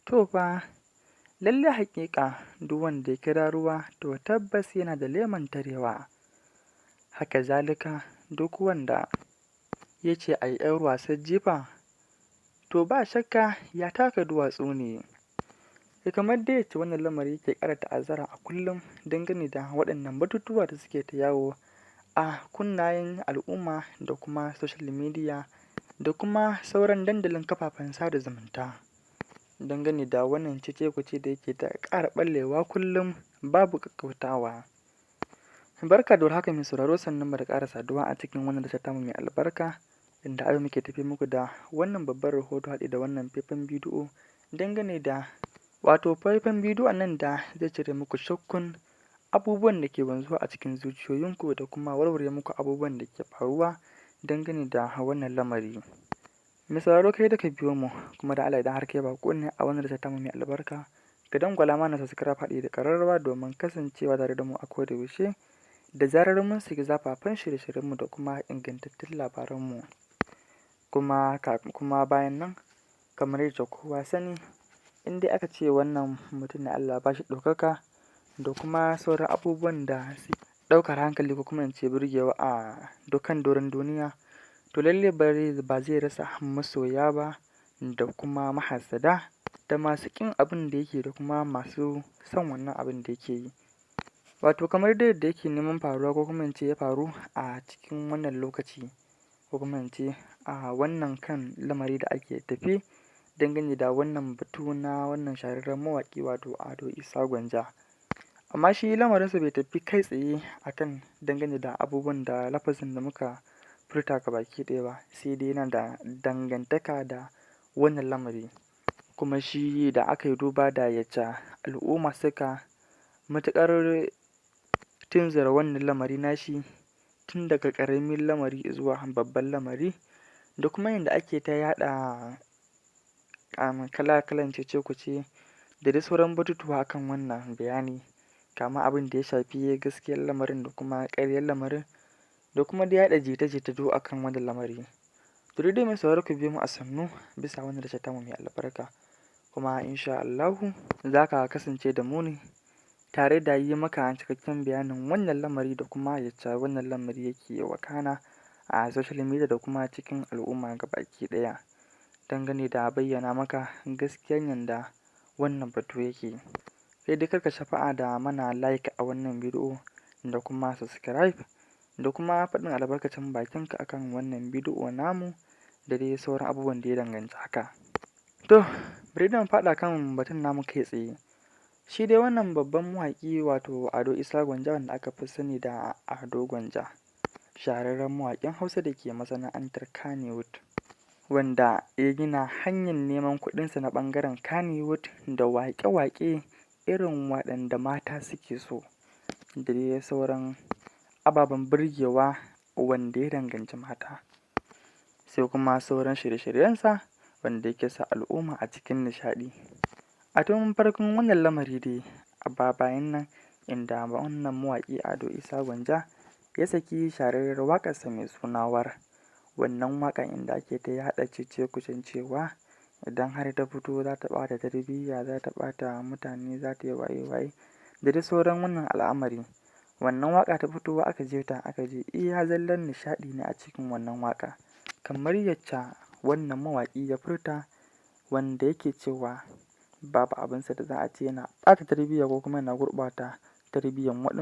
To fa, lalle haƙiƙa duk wanda ya kira ruwa to tabbas yana da leman tarewa. Haka zalika duk wanda ya ce a yi 'yar wasan jifa to ba shakka ya taka duwatsu ne. Kamar dai yacce wannan lamari yake ƙara ta'azzara a kullum dangane da waɗannan batutuwa da suke ta yawo a kunnayen al'umma da kuma social media da kuma sauran dandalin kafafen sada zumunta. Dangane da wannan cece-kuce da yake ta ƙara ɓallewa kullum babu ƙaƙƙautawa. Barka da warhaka mai sauraro, sannunmu da ƙara saduwa a cikin wannan tasha tamu mai albarka, inda a yau muke tafe muku da wannan babban rahoto haɗe da wannan faifan bidiyo dangane da faifan bidiyon nan da zai cire muku shakkun abubuwan da ke wanzuwa a cikin zuciyoyinku da kuma warware muku abubuwan da ke faruwa dangane da wannan lamari. Mai sauraro, kai da ka biyo mu kuma da Allah idan har kai baƙo ne a wannan tasha tamu mai albarka, ka dangwala mana subscribe haɗe da ƙararrawa domin kasancewa tare da mu a koda yaushe da zarar mun shiga zafafan shirye-shiryenmu da kuma ingantattun labaranmu. Kuma bayan nan, kamar yadda kowa sani, in dai aka ce wannan mutum ne Allah ya ba shi ɗaukaka da kuma sauran abubuwan da suke ɗaukar hankali ko kuma in ce burgewa a dukkan doron duniya, to lalle ba zai rasa masoya ba da kuma mahassada da masu ƙin abin da yake da kuma masu son wannan abin da yake yi. Kamar dai yadda yake neman faruwa ko kuma in ce ya faru a cikin wannan lokaci ko kuma in ce a wannan kan lamari da ake tafe dangane da wannan batu na wannan shahararren mawaƙi Ado Isa Gwanja. Amma shi lamarinsa bai tafi kai tsaye akan dangane da abubuwan da lafazin da muka furta gabaki ɗaya ba, sai dai yana da dangantaka da wannan lamari. Kuma shi da aka yi duba da yacce al'umma suka matuƙar tunzura wannan lamari nashi tun daga ƙaramin lamari zuwa babban lamari da kuma yadda ake ta yaɗa kala-kalan cece-kuce da dai sauran batutuwa akan wannan bayani, kama abin da ya shafi gaskiyar lamarin da kuma ƙaryar lamarin da kuma dai yaɗa jita-jita duk akan wannan lamari. To dai mai sauraro, ku biyo mu a sannu bisa wannan tasha tamu mai albarka, kuma insha Allahu za ka kasance da mu ne tare da yi maka cikakken bayanin wannan lamari da kuma yacce wannan lamari yake wakana a social media da kuma cikin al'umma gabaki ɗaya dangane da bayyana maka gaskiyar yanda wannan batu yake. Sai dai kar ka sha'afa da mana like a wannan bidiyo da kuma subscribe da kuma faɗin albarkacin bakinka akan wannan bidiyo namu da dai sauran abubuwan da ya danganci haka. To, bari mu faɗa kan batun namu kai tsaye. Shi dai wannan babban mawaƙi Ado Isa Gwanja, wanda aka fi sani da Ado Gwanja, shahararren mawaƙin Hausa da ke masana'antar Kannywood, wanda ya gina hanyar neman kuɗinsa na ɓangaren Kannywood da waƙe-waƙe irin waɗanda mata suke so da dai sauran ababen burgewa wanda ya danganci mata. Sai kuma sauran shirye-shiryensa wanda yake sa al'umma a cikin nishaɗi. A tun farkon wannan lamari dai a bayan nan, inda wannan mawaƙi Ado Isa Gwanja ya saki shahararriyar waƙarsa mai suna War. Wannan waƙa inda ake ta yaɗa cece-kucen cewa idan har ta fito za ta ɓata tarbiyya, za ta ɓata mutane, za ta yi waye-waye da dai sauran wannan al'amari. Wannan waƙa ta fito aka je iya zallan nishaɗi ne a cikin wannan waƙa, kamar yacce wannan mawaƙi ya furta, wanda yake cewa babu abinsa da za a ce yana ɓata tarbiyya ko kuma yana gurɓata tarbiyyan waɗansu.